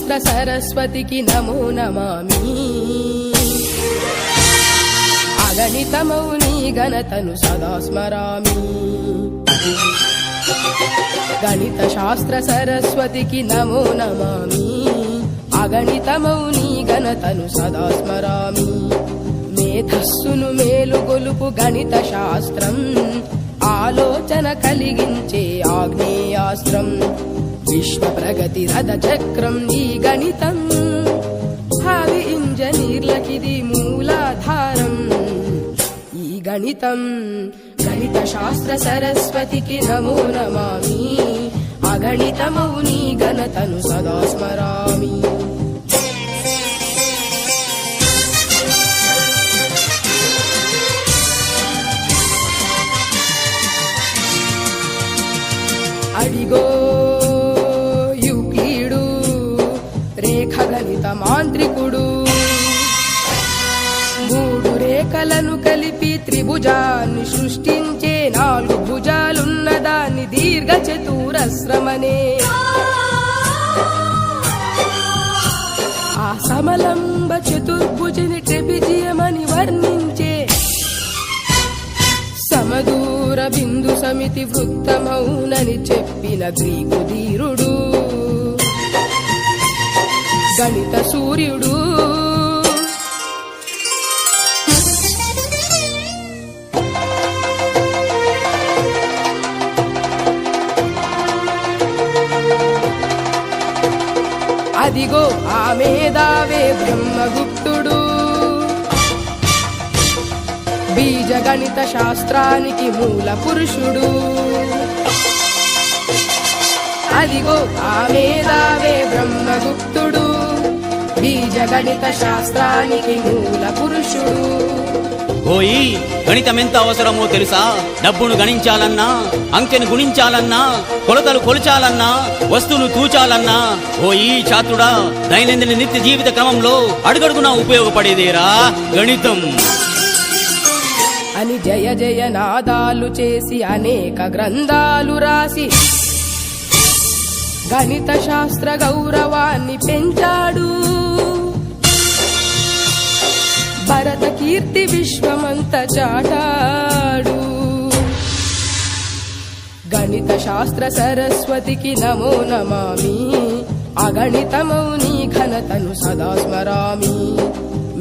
శాస్త్ర సరస్వతికి నమో నమామి అగణితమౌ నీ ఘనతను సదా స్మరామి గణిత శాస్త్ర సరస్వతికి నమో నమామి అగణితమౌ నీ ఘనతను సదా స్మరామి మేధస్సును మేలుగొలుపు గణిత శాస్త్రం ఆలోచన కలిగించే ఆగ్నేయాస్త్రం విశ్వ ప్రగతి రథ చక్రం ఈ గణితం భావి ఇంజనీర్లకిది మూలాధారం ఈ గణితం గణిత శాస్త్ర సరస్వతికి నమో నమామి అగణితమౌ నీ ఘనతను సదా స్మరామి అడిగో యూక్లిడు రేఖ గణిత మాంత్రికుడు మూడు రేఖలను కలిపి త్రిభుజాన్ని సృష్టించే నాలుగు భుజాలున్న దాన్ని దీర్ఘ చతురస్రమనే ఆ సమలంబ చతుర్భుజని ట్రెపిజియమని వర్ణించే సమదూర బిందు సమితి వృత్తమౌనని చెప్పిన గ్రీకు ధీరుడు గణిత సూర్యుడు అదిగో ఆ మేధావే బ్రహ్మగుప్తుడు బీజ గణిత శాస్త్రానికి మూల పురుషుడు అదిగో ఆ మేధావే బ్రహ్మగుప్తుడు బీజ గణిత శాస్త్రానికి మూల పురుషుడు ఓయి గణితమెంత అవసరమో తెలుసా డబ్బును గణించాలన్నా అంకెను గుణించాలన్నా కొలతలు కొలిచాలన్నా వస్తువులు తూచాలన్నా ఓయి ఛాత్రుడా దైనందిన నిత్య జీవిత క్రమంలో అడుగడుగునా ఉపయోగపడేదేరా గణితం అని జయ జయ నాదాలు చేసి అనేక గ్రంథాలు రాసి గణిత శాస్త్ర గౌరవాన్ని పెంచాడు భరత కీర్తి విశ్వమంత చాటాడు గణిత శాస్త్ర సరస్వతికి నమో నమామి అగణితమౌ నీ ఘనతను సదా స్మరామి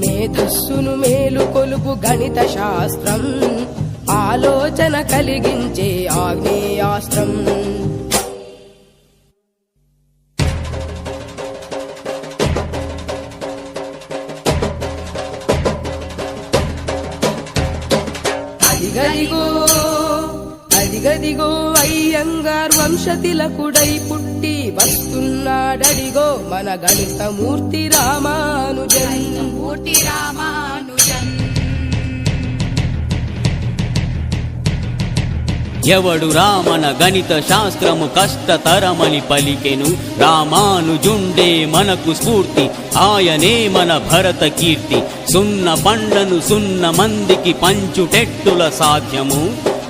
మేధస్సును మేలుకొలుపు గణిత శాస్త్రం ఆలోచన కలిగించే ఆగ్నేయాస్త్రం అదిగదిగో అదిగదిగో అయ్యంగార్ వంశతిలకుడై పుట్టి వస్తున్నాడడిగో మన గణితమూర్తి రామానుజన్ ఎవడు రామన గణిత శాస్త్రము కష్టతరమని పలికెను రామానుజుండే మనకు స్ఫూర్తి ఆయనే మన భరత కీర్తి సున్న పండ్లను సున్న మందికి పంచుటెట్టుల సాధ్యము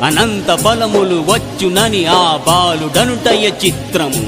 అనంత బలములు వచ్చునని ఆ బాలుడనుటయ చిత్రము